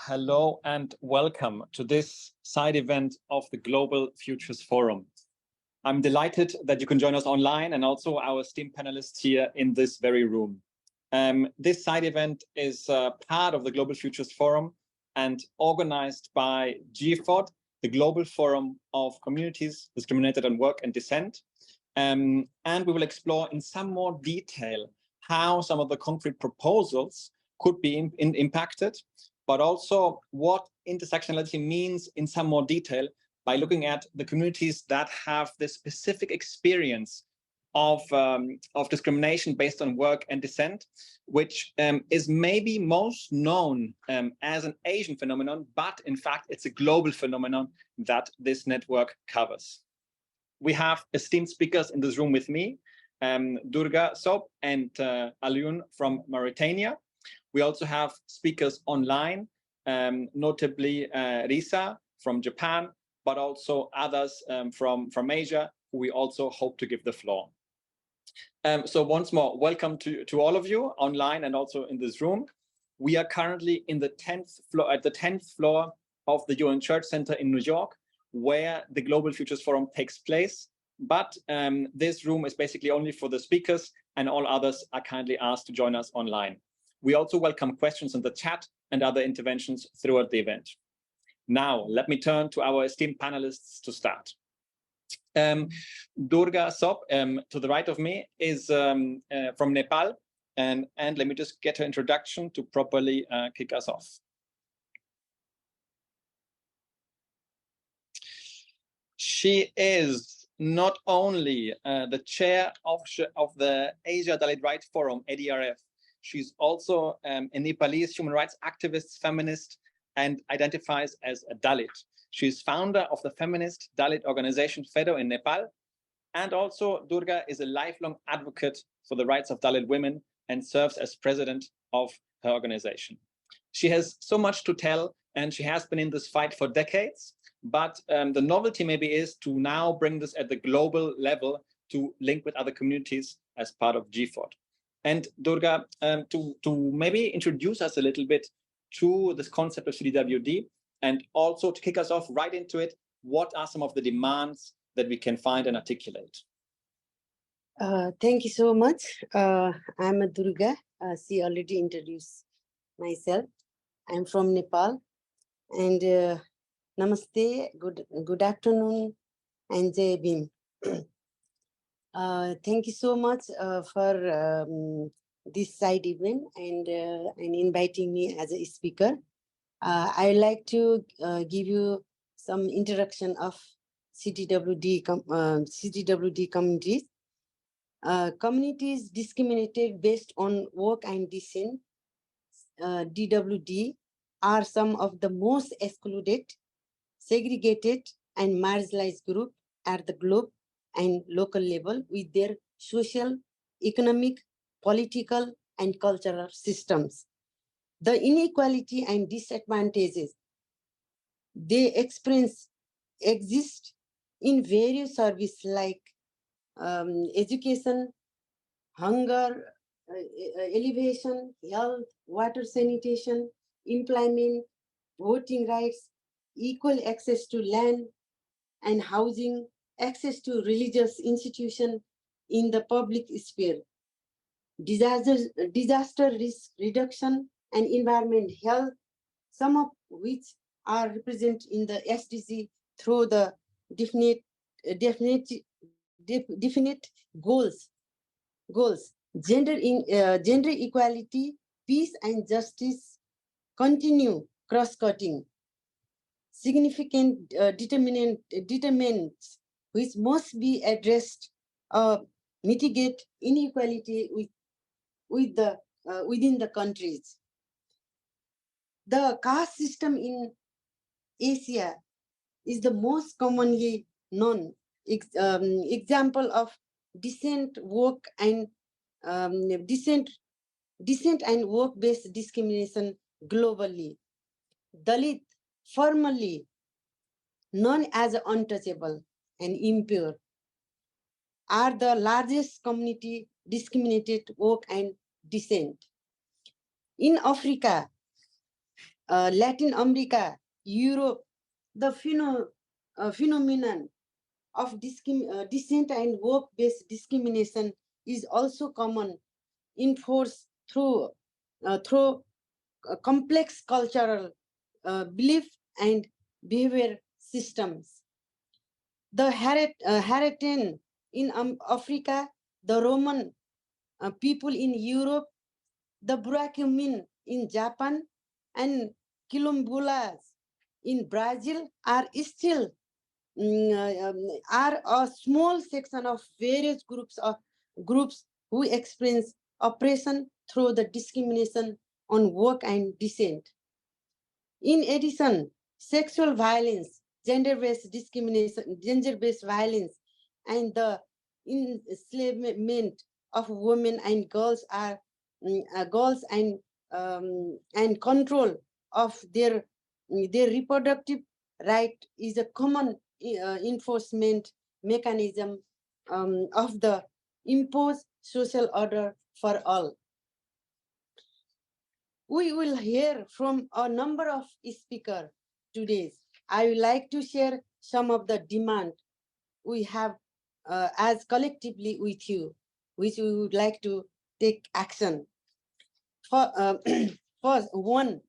Hello and welcome to this side event of the Global Futures Forum. I'm delighted that you can join us online and also our esteemed panelists here in this very room. This side event is part of the Global Futures Forum and organized by GFOD, the Global Forum of Communities Discriminated on Work and Dissent. And we will explore in some more detail how some of the concrete proposals could be impacted, but also what intersectionality means in some more detail by looking at the communities that have this specific experience of discrimination based on work and dissent, which is maybe most known as an Asian phenomenon, but in fact, it's a global phenomenon that this network covers. We have esteemed speakers in this room with me, Durga Sob and Alioune from Mauritania. We also have speakers online, notably Risa from Japan, but also others from Asia, who we also hope to give the floor. So once more, welcome to all of you online and also in this room. We are currently in the 10th floor, at the 10th floor of the UN Church Center in New York, where the Global Futures Forum takes place. But this room is basically only for the speakers, and all others are kindly asked to join us online. We also welcome questions in the chat and other interventions throughout the event. Now, let me turn to our esteemed panelists to start. Durga Sob, to the right of me, is from Nepal, and let me just get her introduction to properly kick us off. She is not only the chair of the Asia Dalit Rights Forum, ADRF. She's also a Nepalese human rights activist, feminist, and identifies as a Dalit. She's founder of the feminist Dalit organization FEDO in Nepal. And also Durga is a lifelong advocate for the rights of Dalit women and serves as president of her organization. She has so much to tell, and she has been in this fight for decades. But the novelty maybe is to now bring this at the global level to link with other communities as part of GFOD. And Durga, to maybe introduce us a little bit to this concept of CDWD, and also to kick us off right into it, what are some of the demands that we can find and articulate? Thank you so much. I'm Durga. She already introduced myself. I'm from Nepal. And namaste, good afternoon, and Jai Bhim. Thank you so much for this side event and inviting me as a speaker. I'd like to give you some introduction of CDWD communities. Communities discriminated based on work and dissent, DWD, are some of the most excluded, segregated, and marginalized group at the globe and local level with their social, economic, political, and cultural systems. The inequality and disadvantages they experience exist in various services like education, hunger, elevation, health, water sanitation, employment, voting rights, equal access to land and housing, access to religious institutions in the public sphere, disaster risk reduction and environment health, some of which are represented in the SDG through the definite goals. Gender equality, peace and justice continue cross-cutting. Significant determinants which must be addressed mitigate inequality within the countries. The caste system in Asia is the most commonly known example of decent work and decent and work-based discrimination globally. Dalit, formerly known as untouchable and impure, are the largest community discriminated work and dissent. In Africa, Latin America, Europe, the phenomenon of dissent and work-based discrimination is also common in force through complex cultural belief and behavior systems. The Hariten in Africa, the Roman people in Europe, the Burakumin in Japan, and Quilombolas in Brazil are still are a small section of various groups who experience oppression through the discrimination on work and dissent. In addition, sexual violence, gender-based discrimination, gender-based violence, and the enslavement of women and girls are girls and control of their reproductive right is a common enforcement mechanism of the imposed social order for all. We will hear from a number of speakers today. I would like to share some of the demand we have as collectively with you, which we would like to take action. First, one,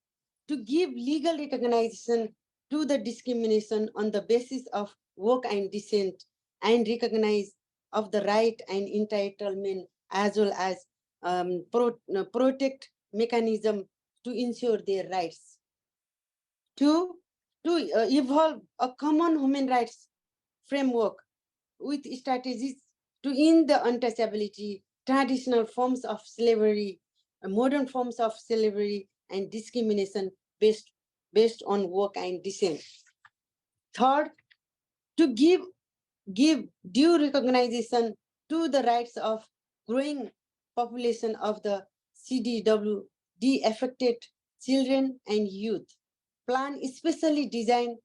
to give legal recognition to the discrimination on the basis of work and dissent and recognize of the right and entitlement as well as protect mechanism to ensure their rights. Two, to evolve a common human rights framework with strategies to end the untouchability, traditional forms of slavery, modern forms of slavery and discrimination based on work and dissent. Third, to give due recognition to the rights of growing population of the CDWD affected children and youth. Plan especially design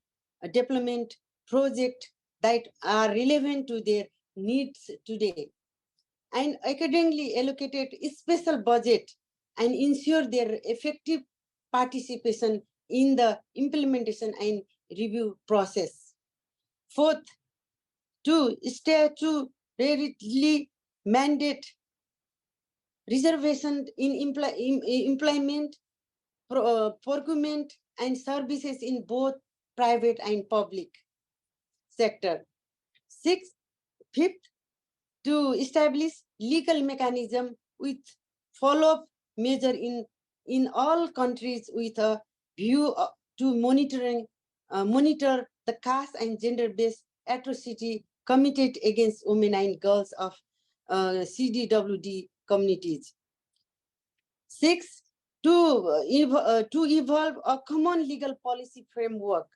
a development project that are relevant to their needs today, and accordingly allocated a special budget and ensure their effective participation in the implementation and review process. Fourth, to statutorily mandate reservation in employment, procurement, and services in both private and public sector. Fifth, to establish legal mechanism with follow-up measure in all countries with a view to monitor the caste and gender-based atrocity committed against women and girls of CDWD communities. Six, to evolve a common legal policy framework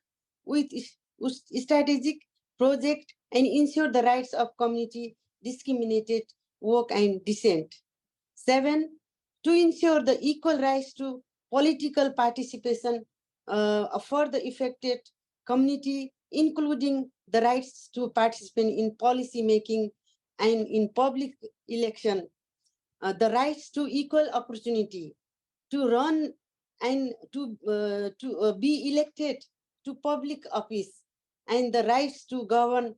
with strategic project and ensure the rights of community discriminated work and dissent. Seven, to ensure the equal rights to political participation for the affected community, including the rights to participate in policy making and in public election, the rights to equal opportunity, to run and to be elected to public office, and the rights to govern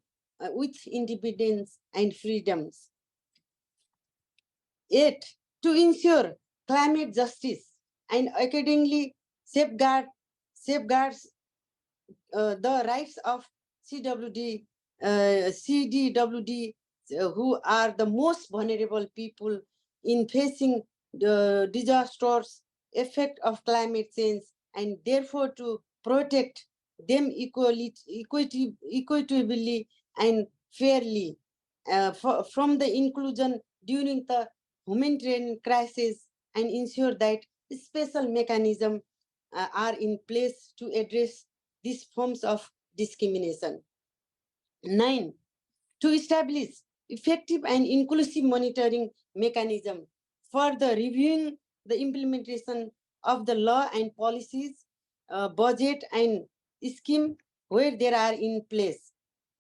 with independence and freedoms. 8, to ensure climate justice and accordingly safeguards the rights of CDWD who are the most vulnerable people in facing the disastrous effect of climate change, and therefore to protect them equitably and fairly from the inclusion during the humanitarian crisis, and ensure that special mechanisms are in place to address these forms of discrimination. 9, to establish effective and inclusive monitoring mechanism for the reviewing the implementation of the law and policies, budget and scheme where they are in place,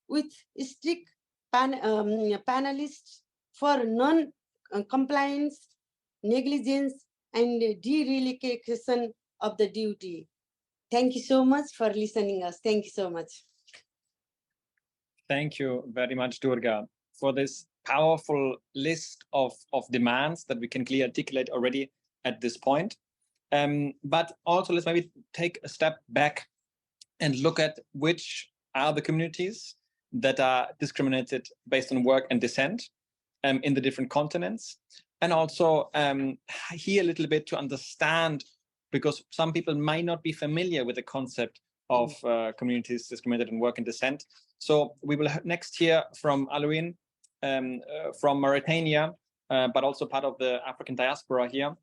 with strict panelists for non-compliance, negligence, and dereliction of the duty, Thank you so much for listening us. Thank you so much. Thank you very much, Durga, for this powerful list of demands that we can clearly articulate already at this point. But also let's maybe take a step back and look at which are the communities that are discriminated based on work and descent in the different continents. And also here a little bit to understand, because some people might not be familiar with the concept of communities discriminated in work and descent. So we will next hear from Alouine from Mauritania, but also part of the African diaspora here.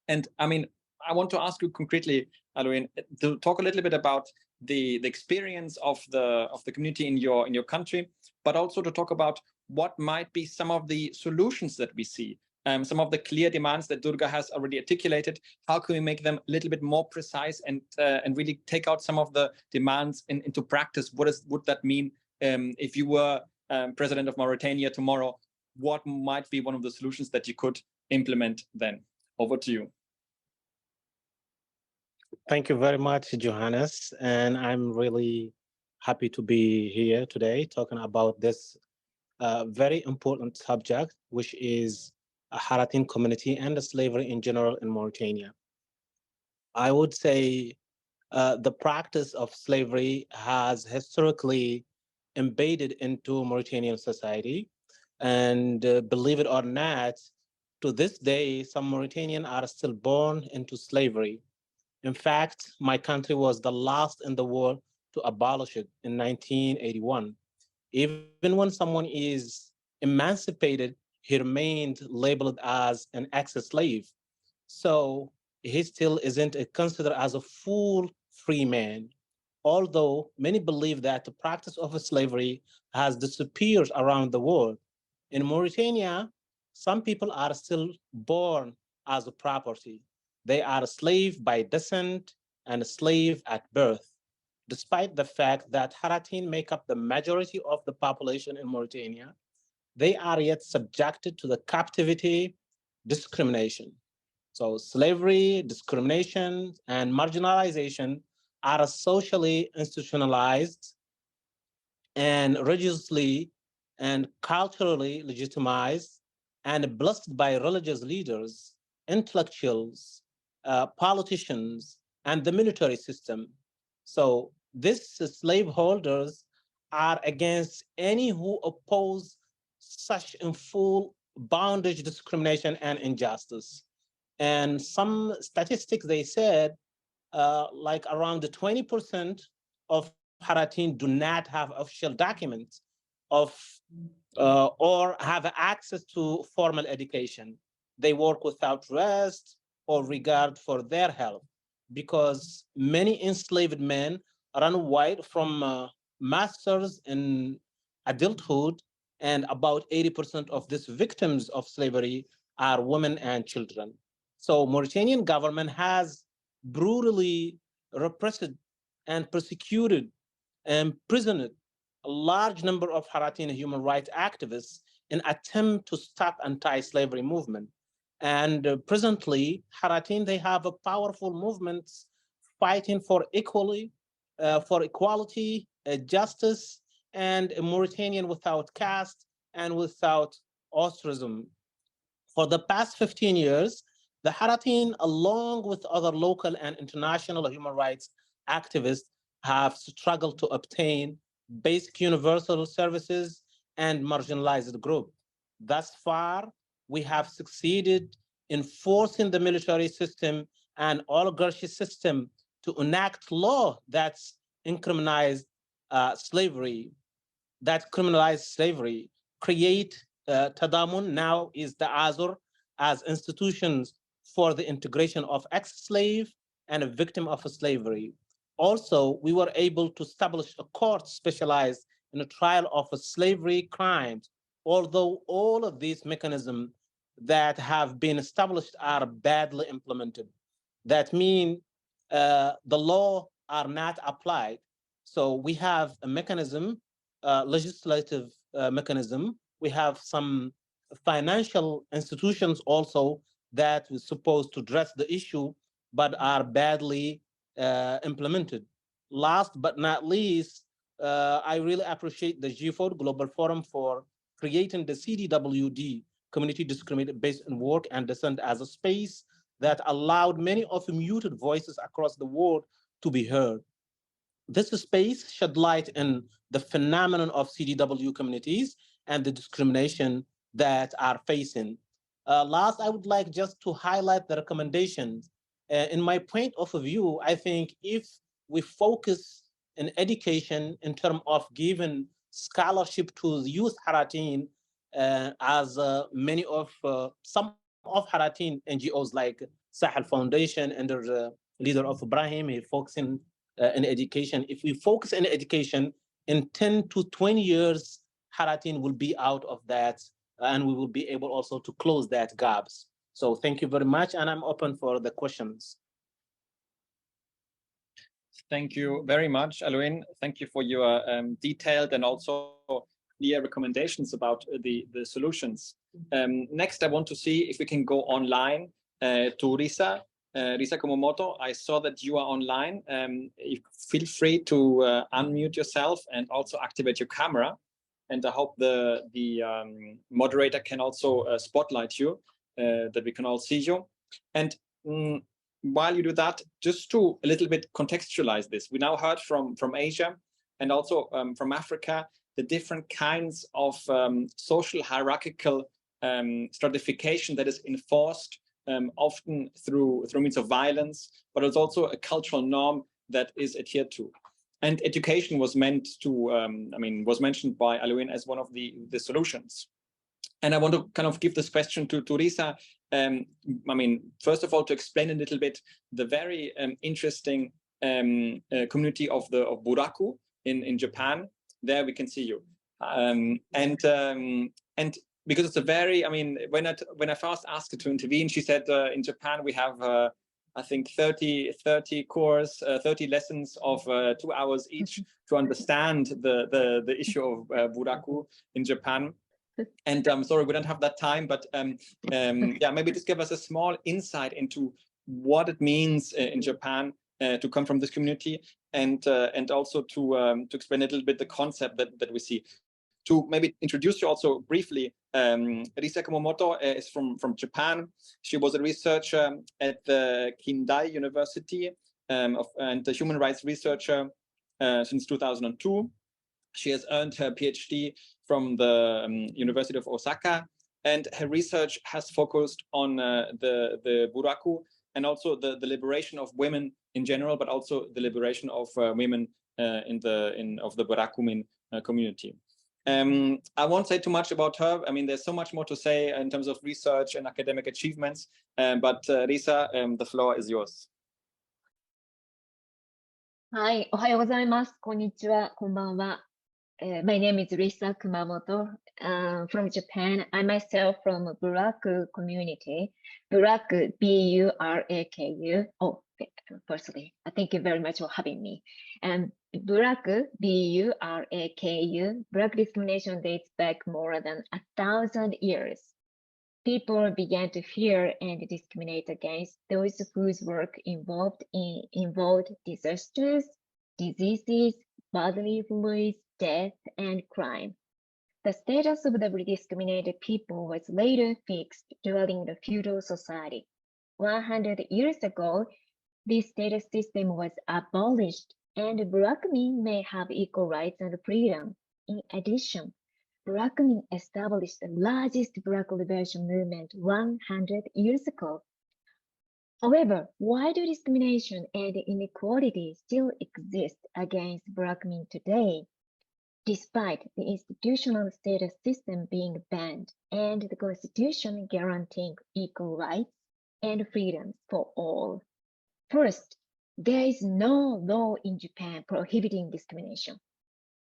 And I mean, I want to ask you concretely, Alouine, to talk a little bit about the experience of the community in your country, but also to talk about what might be some of the solutions that we see, some of the clear demands that Durga has already articulated. How can we make them a little bit more precise and really take out some of the demands into practice? What would that mean if you were president of Mauritania tomorrow? What might be one of the solutions that you could implement then? Over to you. Thank you very much, Johannes. And I'm really happy to be here today talking about this very important subject, which is a Haratin community and the slavery in general in Mauritania. I would say the practice of slavery has historically embedded into Mauritanian society. And believe it or not, to this day, some Mauritanians are still born into slavery. In fact, my country was the last in the world to abolish it in 1981. Even when someone is emancipated, he remained labeled as an ex-slave. So he still isn't considered as a full free man. Although many believe that the practice of slavery has disappeared around the world. In Mauritania, some people are still born as a property. They are a slave by descent and a slave at birth, despite the fact that Haratin make up the majority of the population in Mauritania. They are yet subjected to the captivity discrimination. So slavery, discrimination, and marginalization are socially institutionalized and religiously and culturally legitimized and blessed by religious leaders, intellectuals, politicians, and the military system. So these slaveholders are against any who oppose such in full bondage, discrimination, and injustice. And some statistics, they said, like around 20% of Haratin do not have official documents of or have access to formal education. They work without rest or regard for their health because many enslaved men run away from masters in adulthood, and about 80% of these victims of slavery are women and children. So Mauritanian government has brutally repressed and persecuted and imprisoned a large number of Haratin human rights activists in attempt to stop anti-slavery movement. And presently, Haratin, they have a powerful movements fighting for for equality, justice, and a Mauritanian without caste and without ostracism. For the past 15 years, the Haratin, along with other local and international human rights activists, have struggled to obtain basic universal services and marginalized group. Thus far, we have succeeded in forcing the military system and oligarchy system to enact law that's incriminalized slavery, that criminalize slavery, create Tadamun, now is the Azur, as institutions for the integration of ex-slave and a victim of slavery. Also, we were able to establish a court specialized in the trial of slavery crimes, although all of these mechanisms that have been established are badly implemented. That means the law are not applied. So we have a mechanism, legislative mechanism. We have some financial institutions also that were supposed to address the issue, but are badly implemented. Last but not least, I really appreciate the G4 Global Forum for creating the CDWD, Community Discrimination Based on Work and Dissent, as a space that allowed many of the muted voices across the world to be heard. This space shed light in the phenomenon of CDW communities and the discrimination that are facing. Last, I would like just to highlight the recommendations. In my point of view, I think if we focus in education in terms of giving scholarship to the youth Haratin, as many of some of Haratin NGOs like Sahel Foundation under the leader of Ibrahim, he focusing in education. If we focus in education, in 10 to 20 years, Haratin will be out of that, and we will be able also to close that gaps. So thank you very much, and I'm open for the questions. Thank you very much, Alwin. Thank you for your detailed and also clear recommendations about the solutions. Next, I want to see if we can go online to Risa. Risa Kumamoto, I saw that you are online. Feel free to unmute yourself and also activate your camera. And I hope the moderator can also spotlight you, that we can all see you. And while you do that, just to a little bit contextualize this, we now heard from Asia and also from Africa, the different kinds of social hierarchical stratification that is enforced often through means of violence, but it's also a cultural norm that is adhered to. And education was meant to, was mentioned by Alwin as one of the solutions. And I want to kind of give this question to Risa. First of all, to explain a little bit the very interesting community of Buraku in Japan. There we can see you. And because it's a very, when I first asked her to intervene, she said in Japan we have, I think 30 course, 30 lessons of 2 hours each to understand the issue of Buraku in Japan. And I'm sorry, we don't have that time, but yeah, maybe just give us a small insight into what it means in Japan to come from this community, and also to explain a little bit the concept that we see. To maybe introduce you also briefly, Risa Kumamoto is from Japan. She was a researcher at the Kindai University and a human rights researcher since 2002. She has earned her PhD from the University of Osaka, and her research has focused on the Buraku and also the liberation of women in general, but also the liberation of women of the Burakumin community. I won't say too much about her. There's so much more to say in terms of research and academic achievements, but Risa, the floor is yours. はい、おはようございます。こんにちは、こんばんは。My name is Risa Kumamoto from Japan. I myself from Buraku community. Buraku, B-U-R-A-K-U. Oh, firstly, thank you very much for having me. Buraku, B-U-R-A-K-U. Buraku discrimination dates back more than 1,000 years. People began to fear and discriminate against those whose work involved disasters, diseases, bodily injuries, death, and crime. The status of the discriminated people was later fixed during the feudal society. 100 years ago, this status system was abolished, and Burakumin may have equal rights and freedom. In addition, Burakumin established the largest Buraku liberation movement 100 years ago. However, why do discrimination and inequality still exist against Burakumin today, despite the institutional status system being banned and the Constitution guaranteeing equal rights and freedoms for all? First, there is no law in Japan prohibiting discrimination.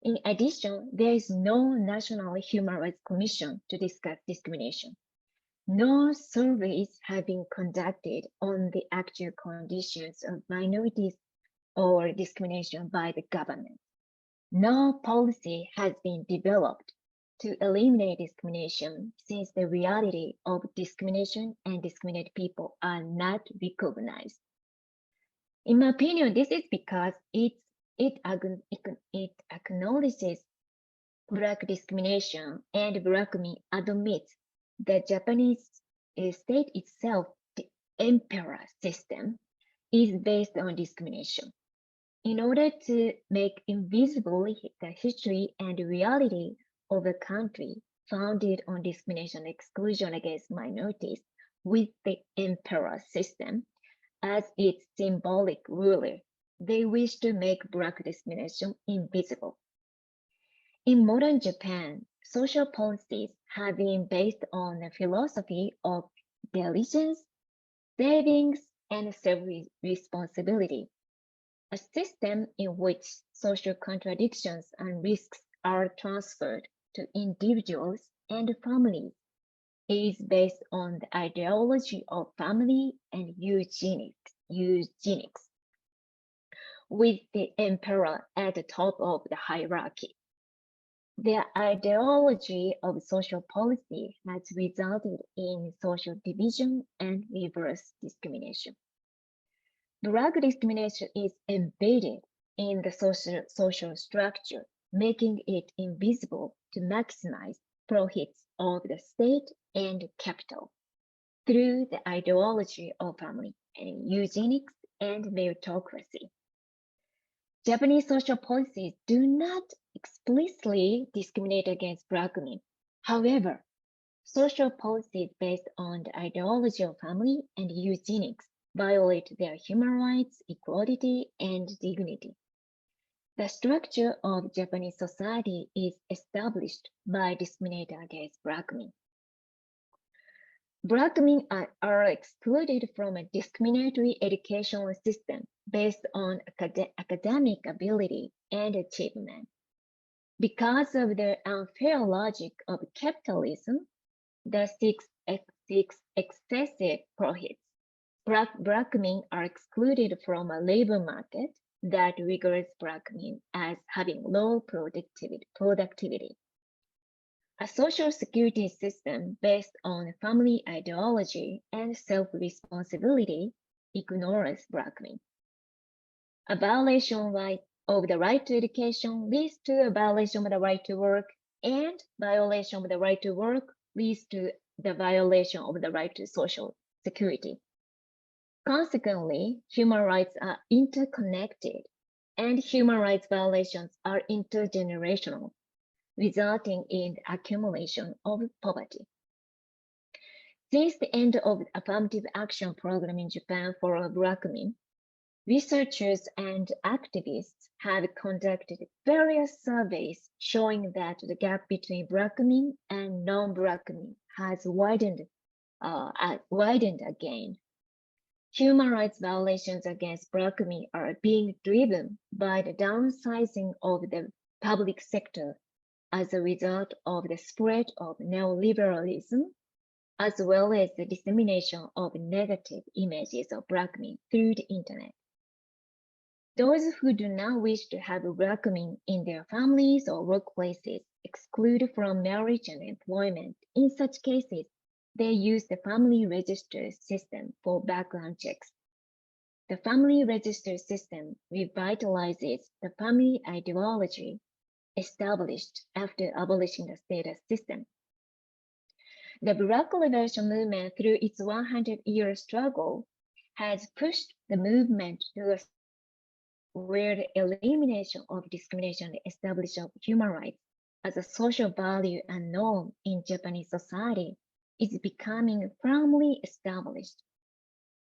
In addition, there is no National Human Rights Commission to discuss discrimination. No surveys have been conducted on the actual conditions of minorities or discrimination by the government. No policy has been developed to eliminate discrimination, since the reality of discrimination and discriminated people are not recognized. In my opinion, this is because it acknowledges Black discrimination, and Burakumi admits the Japanese state itself, the emperor system, is based on discrimination. In order to make invisible the history and reality of a country founded on discrimination and exclusion against minorities with the emperor system as its symbolic ruler, they wish to make Black discrimination invisible. In modern Japan, social policies have been based on a philosophy of diligence, savings, and self-responsibility, a system in which social contradictions and risks are transferred to individuals and families. It is based on the ideology of family and eugenics, with the emperor at the top of the hierarchy. The ideology of social policy has resulted in social division and reverse discrimination. Black discrimination is embedded in the social structure, making it invisible to maximize profits of the state and capital through the ideology of family and eugenics and meritocracy. Japanese social policies do not explicitly discriminate against Black women. However, social policies based on the ideology of family and eugenics violate their human rights, equality, and dignity. The structure of Japanese society is established by discriminating against Black women. Black women are excluded from a discriminatory educational system based on academic ability and achievement. Because of the unfair logic of capitalism that seeks excessive profits, Black women are excluded from a labor market that regards Black women as having low productivity. A social security system based on family ideology and self-responsibility ignores Black women. A violation of the right to education leads to a violation of the right to work, and violation of the right to work leads to the violation of the right to social security. Consequently, human rights are interconnected, and human rights violations are intergenerational, resulting in the accumulation of poverty. Since the end of the affirmative action program in Japan for Black women, researchers and activists have conducted various surveys showing that the gap between Black women and non-Black women has widened again. Human rights violations against Black women are being driven by the downsizing of the public sector as a result of the spread of neoliberalism, as well as the dissemination of negative images of Black women through the internet. Those who do not wish to have Black women in their families or workplaces excluded from marriage and employment. In such cases, they use the family register system for background checks. The family register system revitalizes the family ideology established after abolishing the status system. The Black liberation movement, through its 100-year struggle, has pushed the movement to a where the elimination of discrimination and establishment of human rights as a social value and norm in Japanese society is becoming firmly established.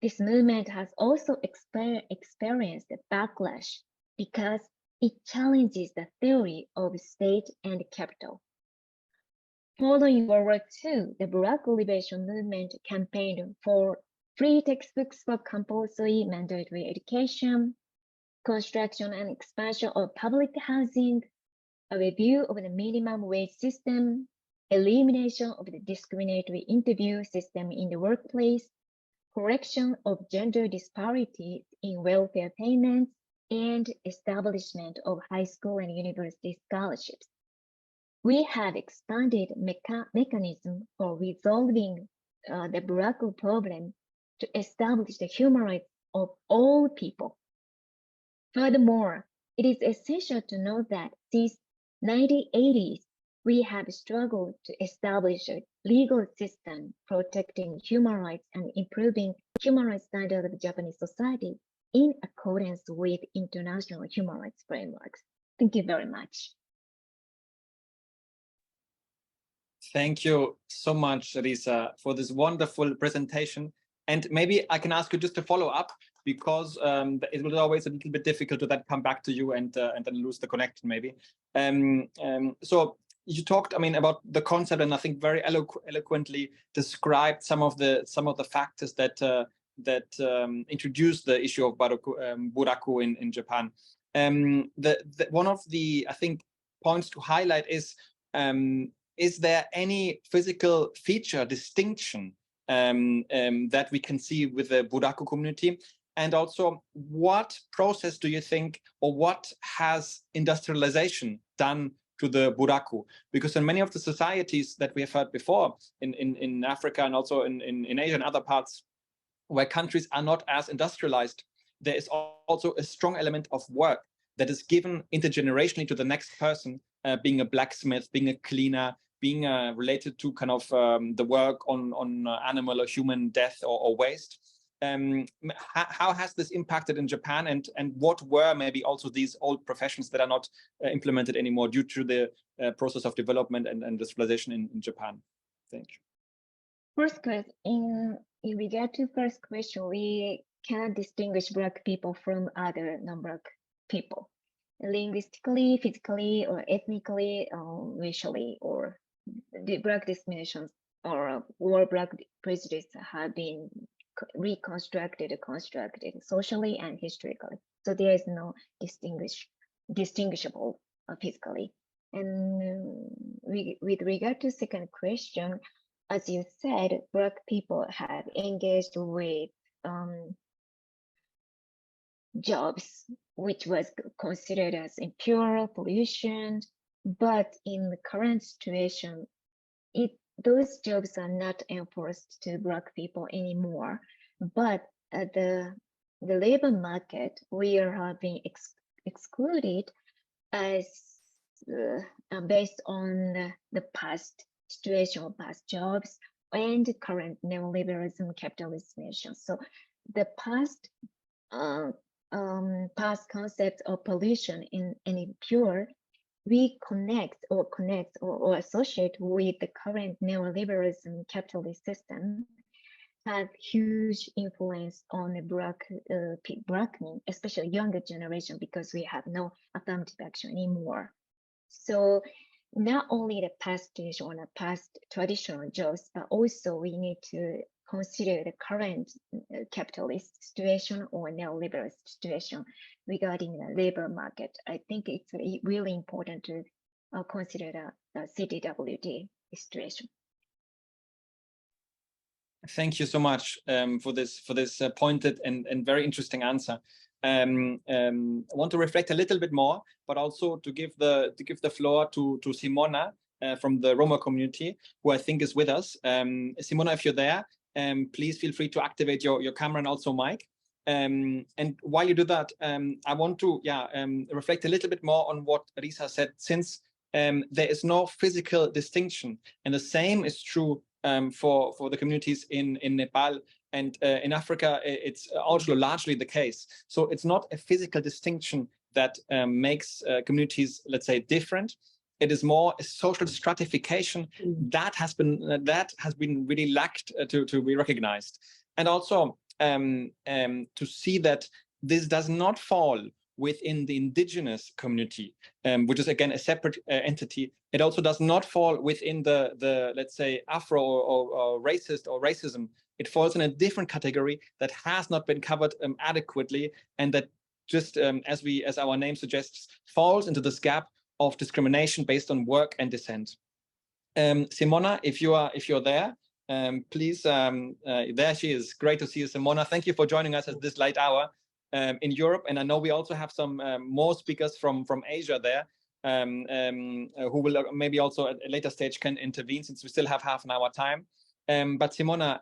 This movement has also experienced a backlash because it challenges the theory of state and capital. Following World War II, the Black liberation movement campaigned for free textbooks for compulsory mandatory education, construction and expansion of public housing, a review of the minimum wage system, elimination of the discriminatory interview system in the workplace, correction of gender disparities in welfare payments, and establishment of high school and university scholarships. We have expanded mechanism for resolving the Black problem to establish the human rights of all people Furthermore, it is essential to note that since 1980s, we have struggled to establish a legal system protecting human rights and improving human rights standards of Japanese society in accordance with international human rights frameworks. Thank you very much. Thank you so much, Risa, for this wonderful presentation. And maybe I can ask you just to follow up, because it was always a little bit difficult to then come back to you and then lose the connection, maybe. So you talked, I mean, about the concept, and I think very eloquently described some of the factors that introduced the issue of buraku in Japan. One of the, I think, points to highlight is there any physical feature distinction that we can see with the buraku community? And also, what process do you think, or what has industrialization done to the buraku? Because in many of the societies that we have heard before, in Africa and also in Asia and other parts, where countries are not as industrialized, there is also a strong element of work that is given intergenerationally to the next person, being a blacksmith, being a cleaner, being related to kind of the work on animal or human death or waste. How has this impacted in Japan, and what were maybe also these old professions that are not implemented anymore due to the process of development and industrialization in Japan? Thank you. First question, in regard to first question, we cannot distinguish Black people from other non-Black people, linguistically, physically, or ethnically, racially, or the Black discriminations or Black prejudice have been reconstructed, constructed socially and historically. So there is no distinguishable physically. And with regard to second question, as you said, Black people have engaged with jobs which was considered as impure, pollution, but in the current situation, those jobs are not enforced to Black people anymore. But at the labor market, we are being excluded as based on the past situation, past jobs, and current neoliberalism, capitalism. So the past concept of pollution and impure, we connect or associate with the current neoliberalism capitalist system, have huge influence on the Blackmen, especially younger generation, because we have no affirmative action anymore. So not only the past situation or the past traditional jobs, but also we need to consider the current capitalist situation or neoliberal situation regarding the labor market. I think it's really important to consider the CTWD situation. Thank you so much for this pointed and very interesting answer. I want to reflect a little bit more, but also to give the floor to Simona from the Roma community, who I think is with us. Simona, if you're there, please feel free to activate your camera and also mic. And while you do that, I want to reflect a little bit more on what Risa said, since there is no physical distinction, and the same is true for the communities in Nepal and in Africa. It's also largely the case. So it's not a physical distinction that makes communities, let's say, different. It is more a social stratification that has been really lacked to be recognized, and also to see that this does not fall within the indigenous community, which is again a separate entity. It also does not fall within the let's say Afro or racist or racism. It falls in a different category that has not been covered adequately, and that just as our name suggests, falls into this gap of discrimination based on work and descent. Simona, if you're there, please, there she is. Great to see you, Simona. Thank you for joining us at this late hour in Europe. And I know we also have some more speakers from Asia there, who will maybe also at a later stage can intervene, since we still have half an hour time. But Simona,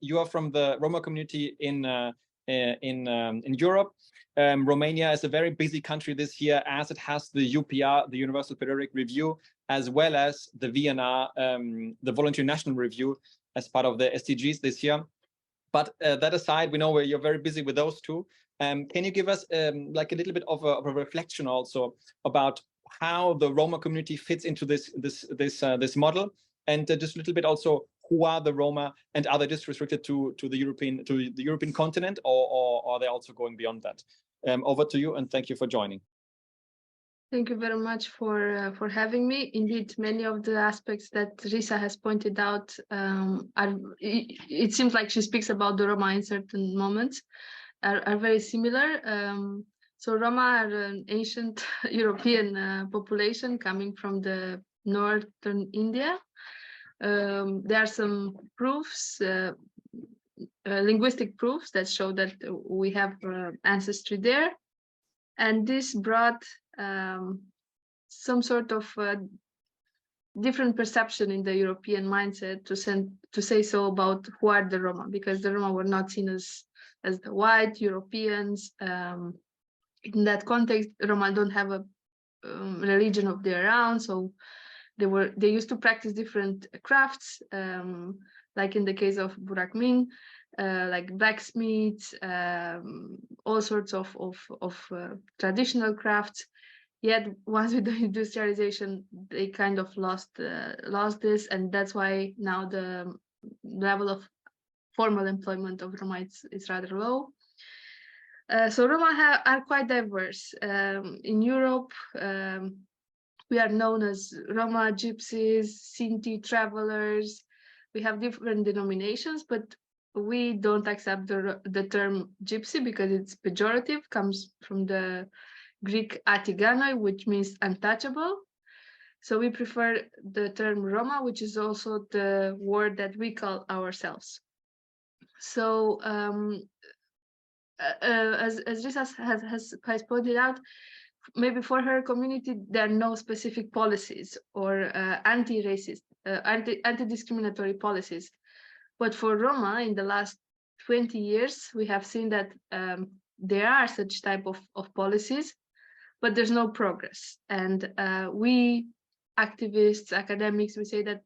you are from the Roma community in in Europe. Romania is a very busy country this year, as it has the UPR, the Universal Periodic Review, as well as the VNR, the Voluntary National Review, as part of the SDGs this year. But that aside, we know where you're very busy with those two. Can you give us like a little bit of a reflection also about how the Roma community fits into this model, and just a little bit also who are the Roma, and are they just restricted to the European continent, or are they also going beyond that? Over to you, and thank you for joining. Thank you very much for having me. Indeed, many of the aspects that Risa has pointed out it seems like she speaks about the Roma in certain moments are very similar. So Roma are an ancient European population coming from the northern India. There are some proofs, linguistic proofs that show that we have ancestry there, and this brought some sort of different perception in the European mindset to say so about who are the Roma, because the Roma were not seen as the white Europeans. In that context, Roma don't have a religion of their own, so they used to practice different crafts, like in the case of Burak Min, like blacksmiths, all sorts of traditional crafts. Yet once with the industrialization, they kind of lost this, and that's why now the level of formal employment of Roma is rather low. So Roma are quite diverse. In Europe, we are known as Roma, Gypsies, Sinti, travelers. We have different denominations, but we don't accept the term Gypsy because it's pejorative, comes from the Greek atiganoi, which means untouchable. So we prefer the term Roma, which is also the word that we call ourselves. So as Risa has pointed out, maybe for her community, there are no specific policies or anti-racist, anti-discriminatory policies. But for Roma, in the last 20 years, we have seen that there are such type of policies, but there's no progress. And we activists, academics, we say that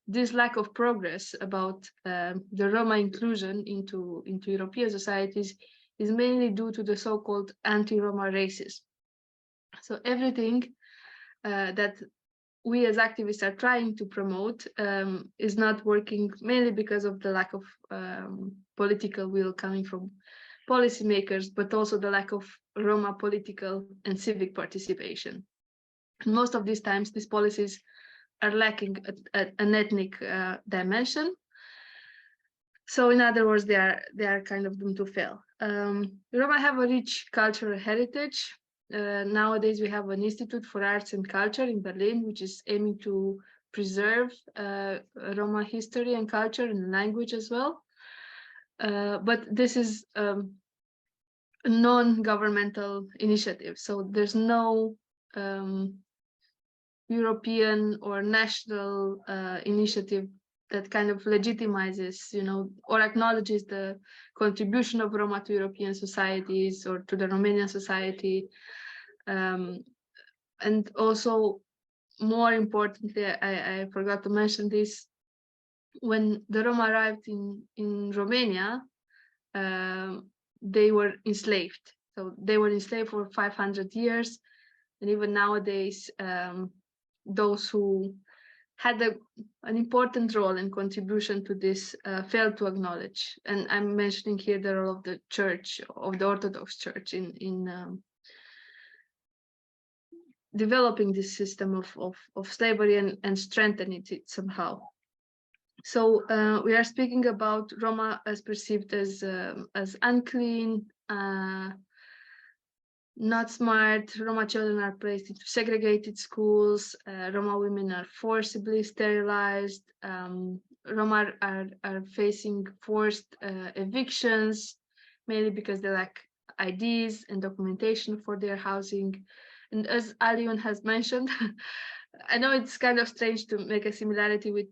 this lack of progress about the Roma inclusion into European societies is mainly due to the so-called anti-Roma racism. So everything that we as activists are trying to promote is not working, mainly because of the lack of political will coming from policymakers, but also the lack of Roma political and civic participation. And most of these times, these policies are lacking an ethnic dimension. So in other words, they are kind of doomed to fail. Roma have a rich cultural heritage. Nowadays, we have an Institute for Arts and Culture in Berlin, which is aiming to preserve Roma history and culture and language as well. But this is a non-governmental initiative. So there's no European or national initiative that kind of legitimizes, or acknowledges the contribution of Roma to European societies or to the Romanian society. And also, more importantly, I forgot to mention this, when the Roma arrived in Romania, they were enslaved. So they were enslaved for 500 years. And even nowadays, those who had an important role and contribution to this failed to acknowledge. And I'm mentioning here the role of the church, of the Orthodox Church in developing this system of slavery and strengthening it somehow. So we are speaking about Roma as perceived as unclean, not smart. Roma children are placed into segregated schools. Roma women are forcibly sterilized. Roma are facing forced evictions, mainly because they lack IDs and documentation for their housing. And as Aliun has mentioned, I know it's kind of strange to make a similarity with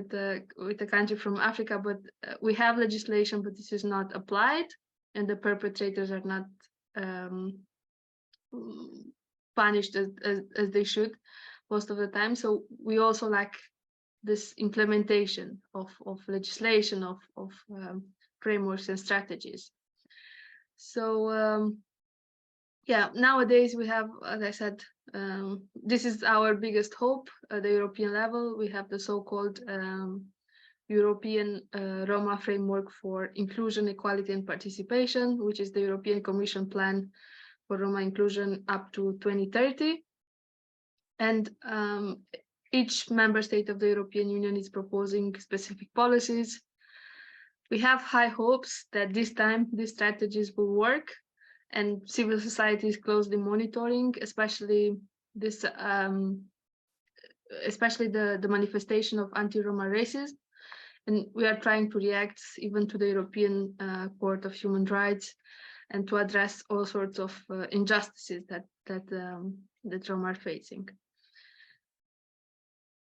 the country from Africa, but we have legislation, but this is not applied. and the perpetrators are not punished as they should most of the time. So we also lack this implementation of legislation, of frameworks and strategies. So yeah, nowadays we have, as I said, this is our biggest hope at the European level. We have the so-called European Roma Framework for Inclusion, Equality and Participation, which is the European Commission plan for Roma inclusion up to 2030. And each member state of the European Union is proposing specific policies. We have high hopes that this time these strategies will work, and civil society is closely monitoring, especially this, especially the manifestation of anti-Roma racism. And we are trying to react even to the European Court of Human Rights and to address all sorts of injustices that Roma are facing.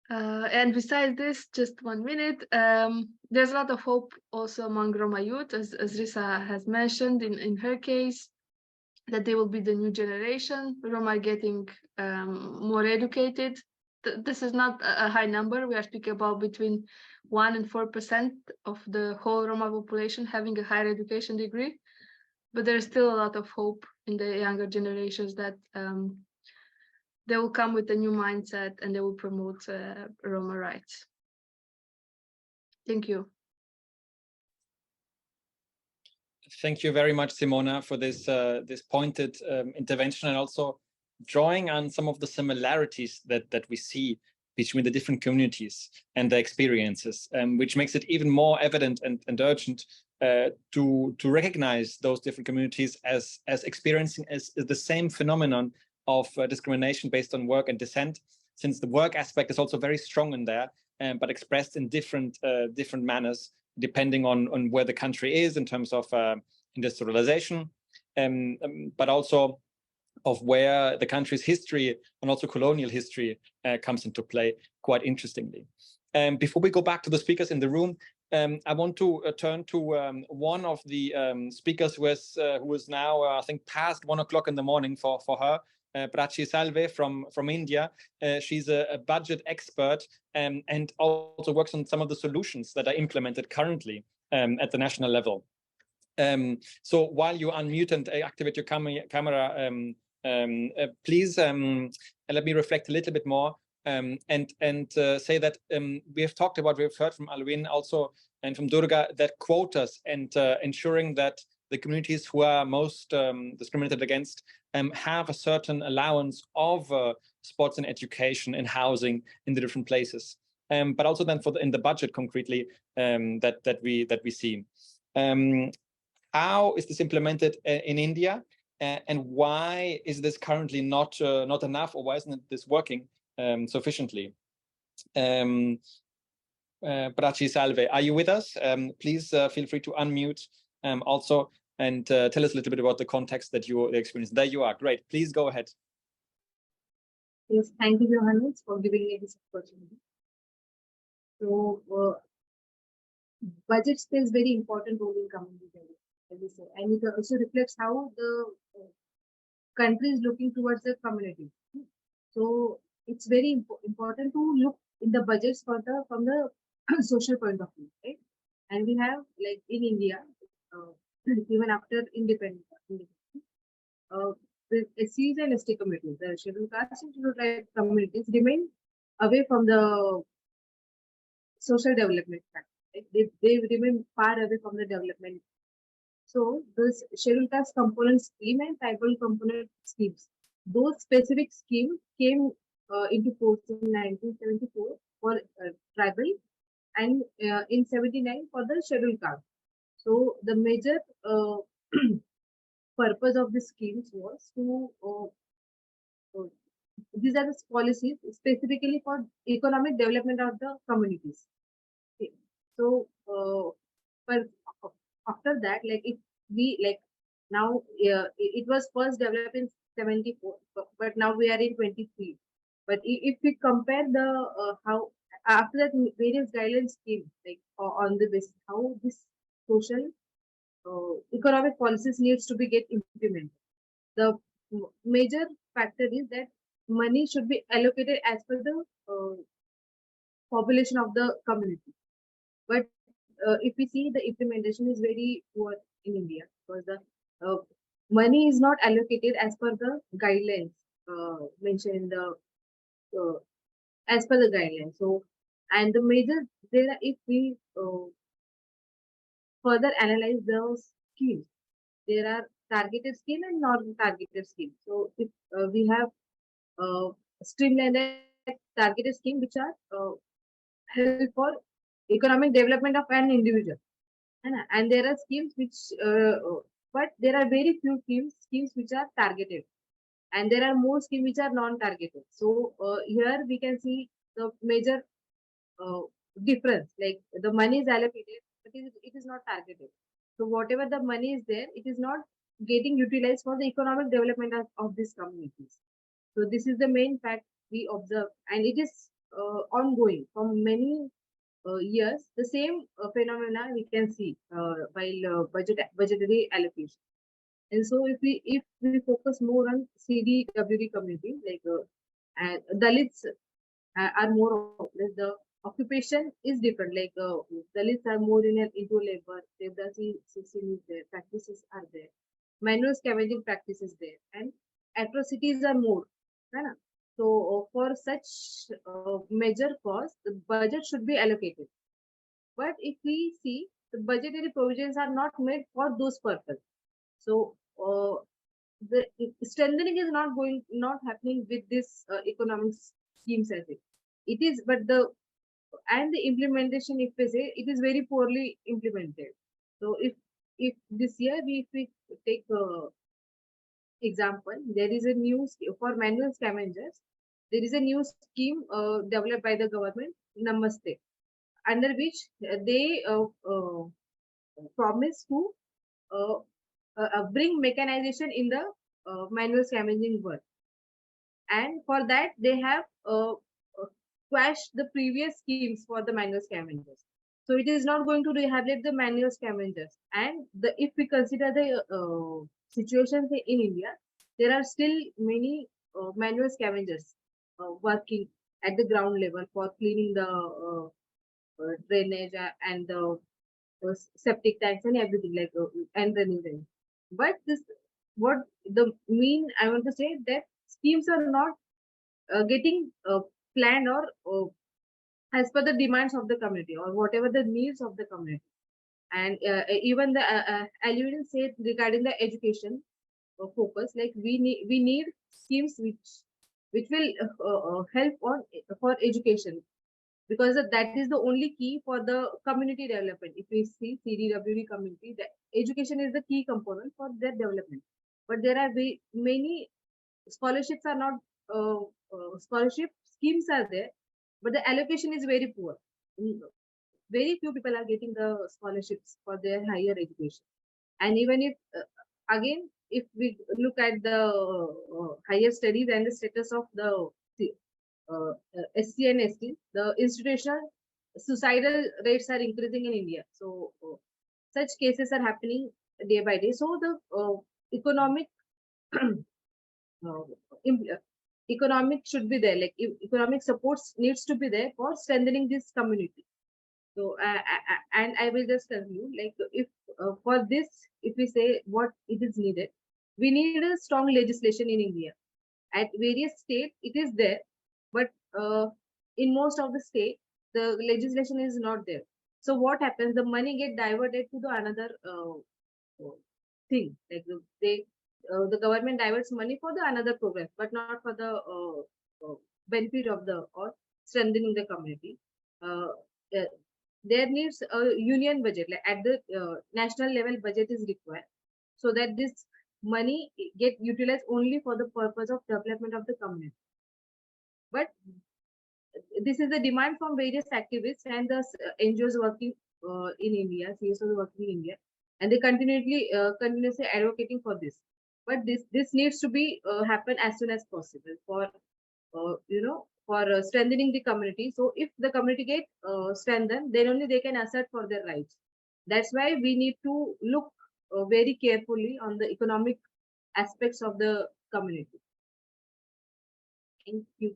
And besides this, just 1 minute, there's a lot of hope also among Roma youth, as Risa has mentioned in her case, that they will be the new generation. Roma are getting more educated. This is not a high number. We are speaking about between 1% and 4% of the whole Roma population having a higher education degree. But there's still a lot of hope in the younger generations that they will come with a new mindset and they will promote Roma rights. Thank you. Thank you very much, Simona, for this this pointed intervention, and also drawing on some of the similarities that we see between the different communities and their experiences, which makes it even more evident and urgent to recognize those different communities as experiencing as the same phenomenon of discrimination based on work and descent, since the work aspect is also very strong in there, but expressed in different manners depending on where the country is in terms of industrialization, but also of where the country's history and also colonial history comes into play quite interestingly. Before we go back to the speakers in the room, I want to turn to one of the speakers who is now, I think, past 1 o'clock in the morning for her, Prachi Salve from India. She's a budget expert and also works on some of the solutions that are implemented currently at the national level. So while you unmute and activate your camera, please let me reflect a little bit more and say that we have talked about, we've heard from Alwin also and from Durga, that quotas and ensuring that the communities who are most discriminated against have a certain allowance of sports and education and housing in the different places, but also then in the budget concretely that we see. How is this implemented in India, and why is this currently not enough, or why isn't this working sufficiently? Prachi Salve, are you with us? Please feel free to unmute also and tell us a little bit about the context that you experienced. There you are. Great. Please go ahead. Yes, thank you, Johannes, for giving me this opportunity. So, budget plays very important role in community development, and it also reflects how the country is looking towards the community. So, it's very important to look in the budgets from the social point of view, right? And we have, like in India, even after independence, the SCs and ST communities, the scheduled caste and scheduled tribe communities remain away from the social development factor. Right? They remain far away from the development. So this scheduled caste component scheme and tribal component schemes, those specific schemes came into force in 1974 for tribal and in 79 for the scheduled caste. So the major purpose of the schemes was to these are the policies specifically for economic development of the communities. Okay. So but after that, like if we like now it was first developed in 74, but now we are in 23. But if we compare the how after that various guidelines came like on the basis how this social economic policies needs to be get implemented. The major factor is that money should be allocated as per the population of the community. But if we see, the implementation is very poor in India, because the money is not allocated as per the guidelines mentioned in the as per the guidelines. So, and the major there, if we further analyze those schemes, there are targeted scheme and non-targeted scheme. So, if we have streamlined targeted scheme which are help for economic development of an individual, and there are schemes which but there are very few schemes which are targeted, and there are more schemes which are non-targeted. So here we can see the major difference, like the money is allocated but it is not targeted. So whatever the money is there, it is not getting utilized for the economic development of these communities. So this is the main fact we observe, and it is ongoing from many years. The same phenomena we can see while budgetary allocation. And so if we focus more on CDWD community, like Dalits are more of the occupation is different. Like Dalits are more into labor. Devdasi system is there. Practices are there. Manual scavenging practices there, and atrocities are more. Right? So for such major costs, the budget should be allocated. But if we see, the budgetary provisions are not made for those purposes. So the strengthening is not happening with this economic schemes as it is, but the implementation, if we say, it is very poorly implemented. So if this year if we take example, there is a new for manual scavengers. There is a new scheme developed by the government, Namaste, under which they promise to bring mechanization in the manual scavenging work. And for that, they have quashed the previous schemes for the manual scavengers. So it is not going to rehabilitate the manual scavengers. And if we consider the situations in India, there are still many manual scavengers working at the ground level for cleaning the drainage and the septic tanks and everything, like and running them. But this, what the mean I want to say, that schemes are not getting planned or as per the demands of the community or whatever the needs of the community. And even the Alvin said regarding the education focus, like we need schemes which will help on for education, because that is the only key for the community development. If we see CDWD community, the education is the key component for their development. But there are many scholarships are not scholarship schemes are there, but the allocation is very poor. Very few people are getting the scholarships for their higher education. And even if again, if we look at the higher studies and the status of the SC and ST, the institutional suicidal rates are increasing in India. So such cases are happening day by day. So the economic economic should be there, like economic supports needs to be there for strengthening this community. So and I will just tell you, like if for this, if we say what it is needed, we need a strong legislation in India. At various states it is there, but in most of the states the legislation is not there. So what happens, the money get diverted to the another thing, like the government diverts money for the another program, but not for the benefit of the or strengthening the community. There needs a union budget, like at the national level budget is required, so that this money get utilized only for the purpose of development of the community. But this is the demand from various activists and the NGOs working in India, CSOs working in India, and they continuously advocating for this. But this needs to be happen as soon as possible for for strengthening the community. So if the community get strengthened, then only they can assert for their rights. That's why we need to look very carefully on the economic aspects of the community. Thank you.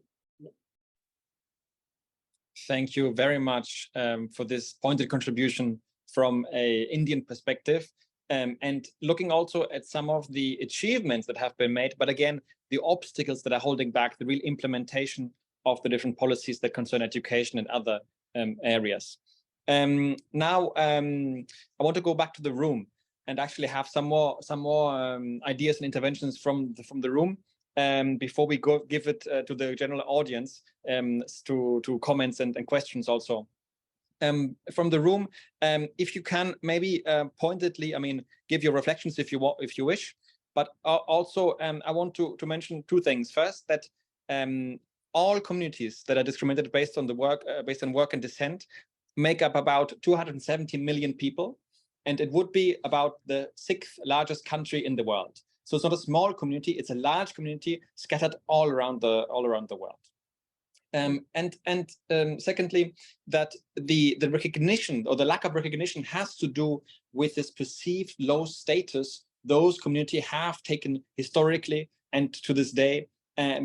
Thank you very much for this pointed contribution from an Indian perspective, and looking also at some of the achievements that have been made, but again, the obstacles that are holding back the real implementation of the different policies that concern education and other areas. Now, I want to go back to the room and actually have some more ideas and interventions from the room before we give it to the general audience to comments and questions also. From the room, if you can maybe pointedly, I mean, give your reflections if you wish, but also I want to mention two things. First, that all communities that are discriminated based on work and descent make up about 270 million people, and it would be about the 6th largest country in the world. So it's not a small community; it's a large community scattered all around the world. Secondly, that the recognition or the lack of recognition has to do with this perceived low status those communities have taken historically and to this day,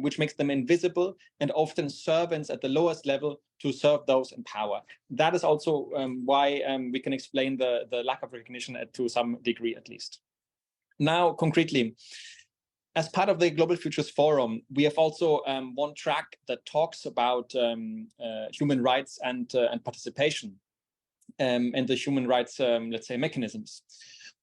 which makes them invisible and often servants at the lowest level to serve those in power. That is also why we can explain the lack of recognition to some degree, at least. Now, concretely, as part of the Global Futures Forum, we have also one track that talks about human rights and participation and the human rights, let's say, mechanisms.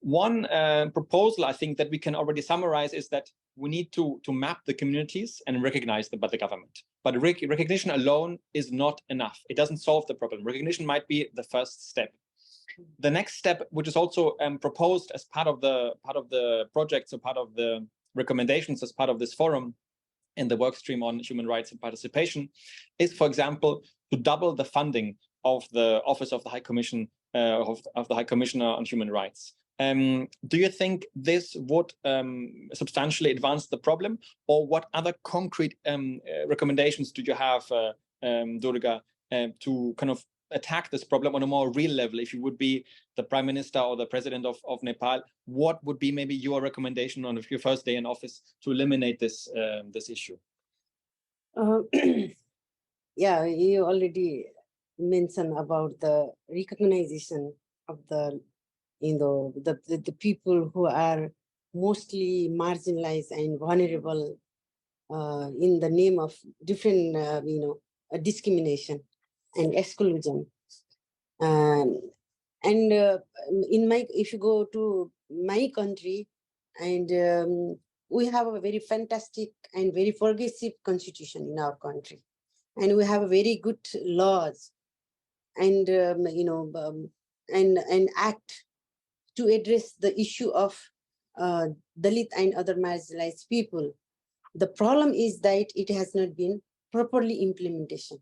One proposal I think that we can already summarize is that we need to map the communities and recognize them by the government. But recognition alone is not enough. It doesn't solve the problem. Recognition might be the first step. The next step, which is also proposed as part of the project, so part of the recommendations as part of this forum in the work stream on human rights and participation, is, for example, to double the funding of the Office of the High Commission of the High Commissioner on Human Rights. Do you think this would substantially advance the problem, or what other concrete recommendations do you have, Durga, to kind of attack this problem on a more real level? If you would be the Prime Minister or the President of Nepal, what would be maybe your recommendation on your first day in office to eliminate this issue? Yeah, you already mentioned about the recognition of the people who are mostly marginalized and vulnerable in the name of different discrimination and exclusion. If you go to my country, and we have a very fantastic and very progressive constitution in our country, and we have very good laws and and act to address the issue of Dalit and other marginalized people. The problem is that it has not been properly implementation.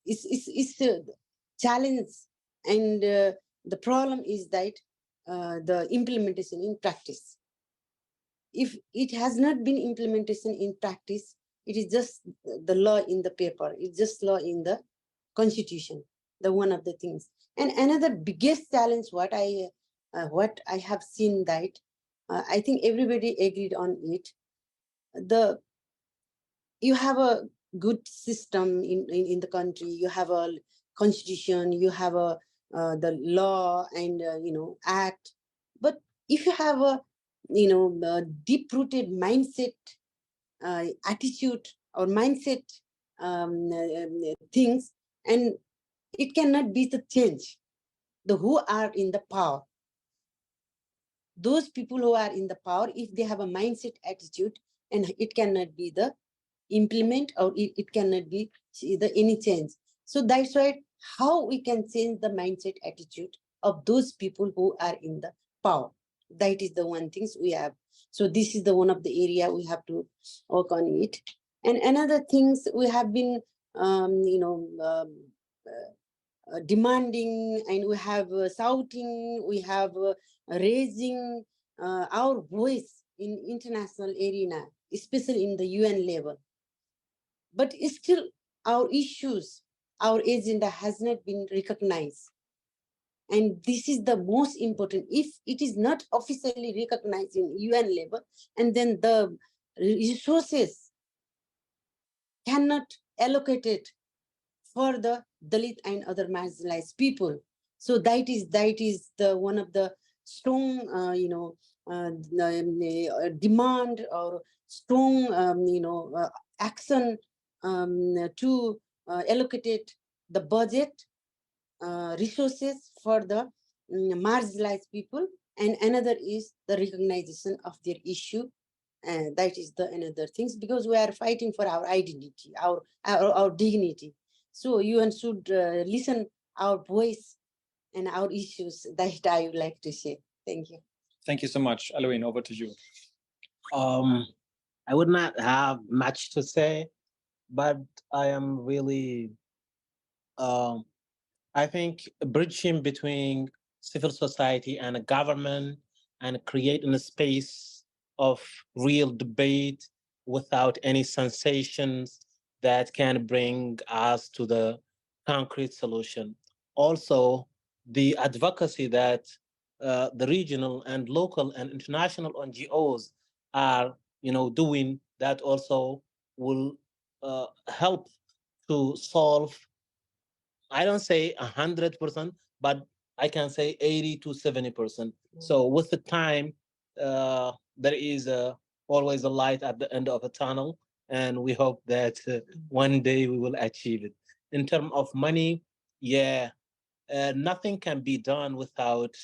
It's a challenge, and the problem is that the implementation in practice. If it has not been implementation in practice, it is just the law in the paper. It's just law in the constitution. The one of the things. And another biggest challenge, what I have seen that I think everybody agreed on it. You have a good system in the country. You have a constitution. You have the law and act. But if you have a deep-rooted mindset, attitude or mindset things, and it cannot be the change. Who are in the power, those people who are in the power, if they have a mindset attitude, and it cannot be the implement, or it cannot be any change. So that's why how we can change the mindset attitude of those people who are in the power. That is the one things we have. So this is the one of the area we have to work on it. And another things we have been demanding, and we have shouting, we have raising our voice in international arena, especially in the UN level. But still our issues, our agenda has not been recognized. And this is the most important. If it is not officially recognized in UN level, and then the resources cannot allocate it for the Dalit and other marginalized people. So that is the one of the strong, demand or strong, action to allocate the budget resources for the marginalized people, and another is the recognition of their issue. And that is the another things, because we are fighting for our identity, our dignity. So UN should listen our voice and our issues. That I would like to say. Thank you. Thank you so much. Alwin, over to you. I would not have much to say, but I am really, I think bridging between civil society and a government and creating a space of real debate without any sensations that can bring us to the concrete solution. Also, the advocacy that the regional and local and international NGOs are, doing, that also will help to solve, I don't say 100%, but I can say 80 to 70%. So with the time, there is always a light at the end of a tunnel, and we hope that one day we will achieve it. In terms of money, nothing can be done without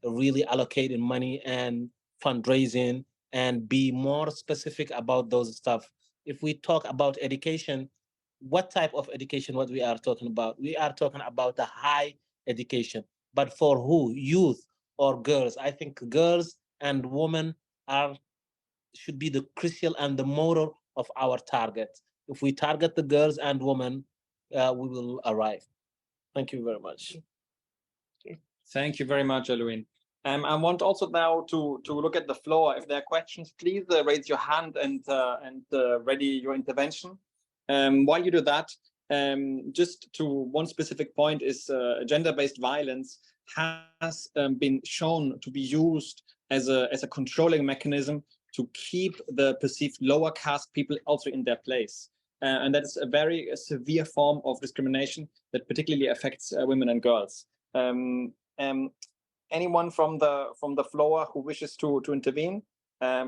really allocating money and fundraising and be more specific about those stuff. If we talk about education, what type of education, what we are talking about? We are talking about the high education, but for who? Youth or girls? I think girls and women should be the crucial and the motor of our target. If we target the girls and women, we will arrive. Thank you very much. Thank you very much, Alwin. I want also now to look at the floor. If there are questions, please raise your hand and ready your intervention. While you do that, just to one specific point is gender-based violence has been shown to be used as a controlling mechanism to keep the perceived lower caste people also in their place. And that is a very severe form of discrimination that particularly affects women and girls. Anyone from the floor who wishes to intervene,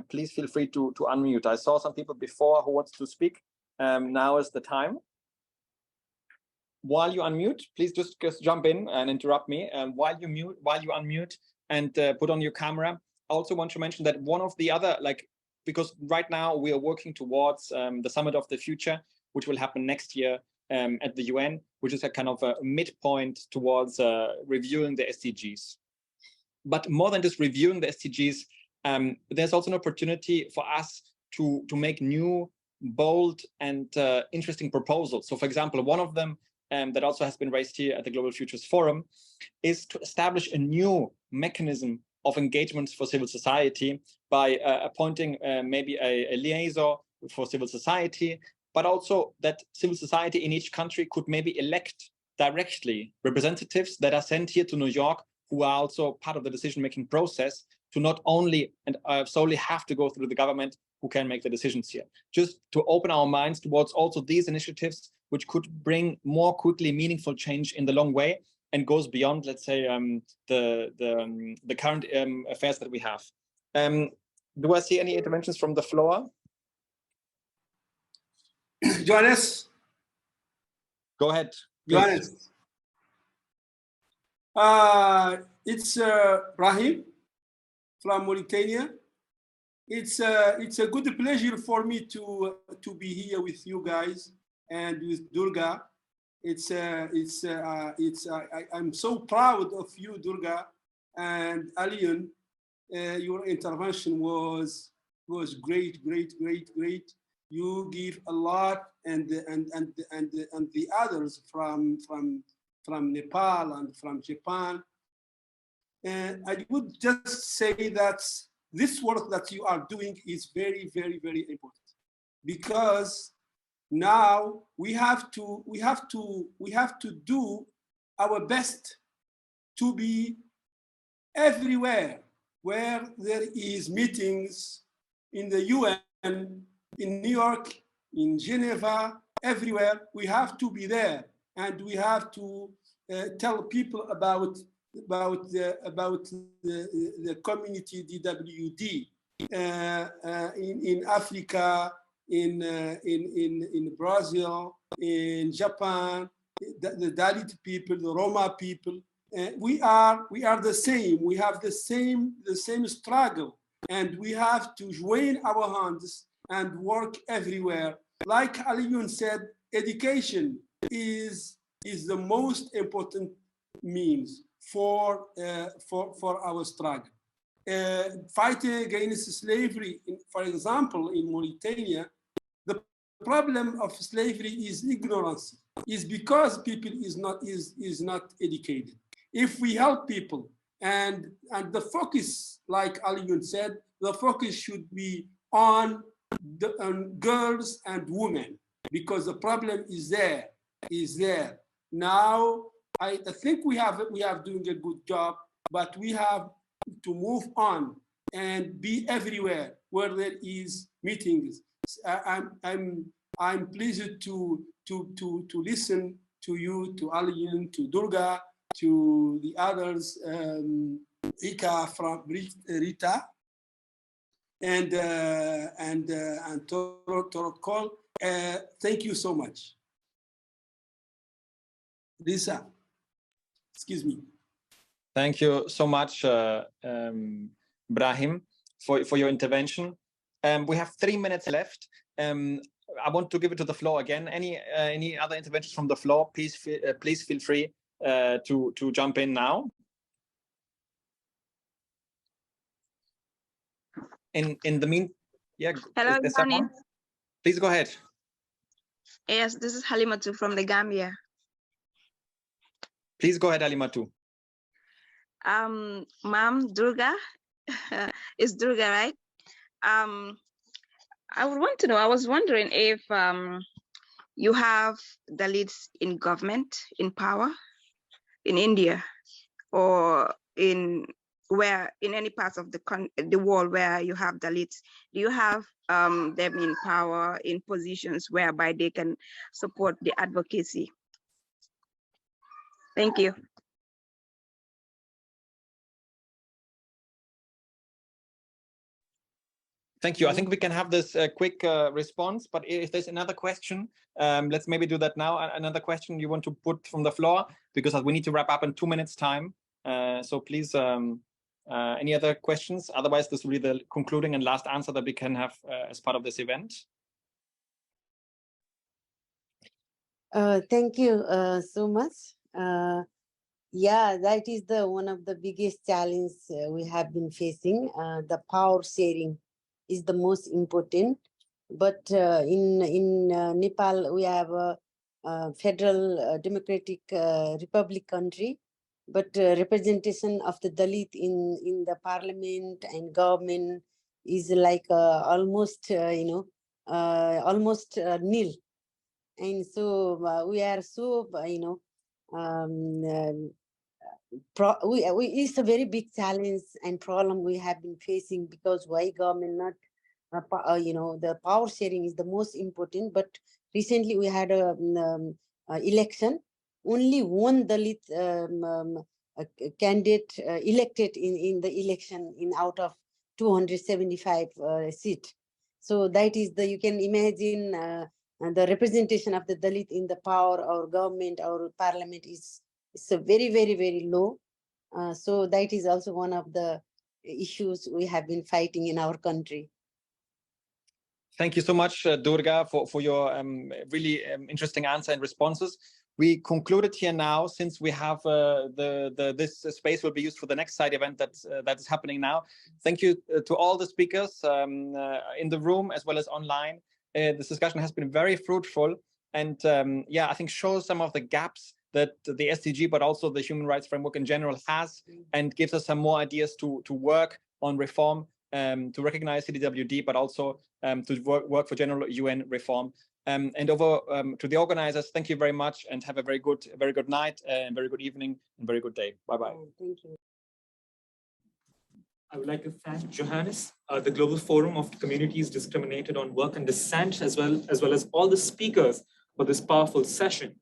please feel free to unmute. I saw some people before who wants to speak. Now is the time. While you unmute, please just jump in and interrupt me. While you unmute and put on your camera, I also want to mention that one of the other, because right now we are working towards the Summit of the Future, which will happen next year at the UN, which is a kind of a midpoint towards reviewing the SDGs. But more than just reviewing the SDGs, there's also an opportunity for us to make new, bold and interesting proposals. So for example, one of them that also has been raised here at the Global Futures Forum is to establish a new mechanism of engagements for civil society by appointing maybe a liaison for civil society, but also that civil society in each country could maybe elect directly representatives that are sent here to New York, who are also part of the decision-making process, to not only and solely have to go through the government who can make the decisions here. Just to open our minds towards also these initiatives, which could bring more quickly meaningful change in the long way and goes beyond, let's say, the current affairs that we have. Do I see any interventions from the floor? Johannes? Go ahead. Johannes. It's Rahim from Mauritania. It's a good pleasure for me to be here with you guys and with Durga. I'm so proud of you, Durga, and Alwin. Your intervention was great. You give a lot, and the others from Nepal and from Japan. And I would just say that this work that you are doing is very important, because now we have to do our best to be everywhere where there is meetings in the UN, in New York, in Geneva, everywhere. We have to be there, and we have to tell people about the community DWD in Africa, in Brazil, in Japan, the Dalit people, the Roma people. We are the same. We have the same struggle, and we have to join our hands and work everywhere. Like Alioune said, education is the most important means for our struggle. Fighting against slavery, for example, in Mauritania, the problem of slavery is ignorance. Is because people is not educated. If we help people, and the focus, like Alioune said, the focus should be on girls and women, because the problem is there. Now, I think we have doing a good job, but we have to move on and be everywhere where there is meetings. I'm pleased to listen to you, to Alioune, to Durga, to the others, Rita, and Torokol. Thank you so much. Lisa, excuse me. Thank you so much, Brahim, for your intervention. We have 3 minutes left. I want to give it to the floor again. Any other interventions from the floor? Please feel free to jump in now. In the mean, yeah. Hello, is there someone? Please go ahead. Yes, this is Halimatu from the Gambia. Please go ahead, Halimatu. Ma'am, Durga, it's Durga, right? I would want to know, I was wondering if you have Dalits in government, in power, in India, or in any parts of the world where you have Dalits. Do you have them in power, in positions whereby they can support the advocacy? Thank you. Thank you. I think we can have this quick response, but if there's another question, let's maybe do that now. Another question you want to put from the floor, because we need to wrap up in 2 minutes time. So please, any other questions? Otherwise, this will be the concluding and last answer that we can have as part of this event. Thank you so much. Yeah, that is one of the biggest challenges we have been facing. The power sharing is the most important. But in Nepal, we have a federal democratic republic country, but representation of the Dalit in the parliament and government is like almost almost nil. And so we are so it's a very big challenge and problem we have been facing, because why government not the power sharing is the most important. But recently we had a election, only one Dalit candidate elected in the election out of 275 seats. So that is you can imagine the representation of the Dalit in the power or government or parliament is a very, very, very low. So that is also one of the issues we have been fighting in our country. Thank you so much, Durga, for your really interesting answer and responses. We concluded here now, since we have this space will be used for the next side event that is happening now. Thank you to all the speakers in the room as well as online. This discussion has been very fruitful, and yeah, I think shows some of the gaps that the SDG, but also the human rights framework in general has, and gives us some more ideas to work on reform, to recognize CDWD, but also to work for general UN reform. And over to the organizers, thank you very much and have a very good night and very good evening and very good day. Bye-bye. Thank you. I would like to thank Johannes, the Global Forum of Communities Discriminated on Work and Dissent, as well as all the speakers for this powerful session.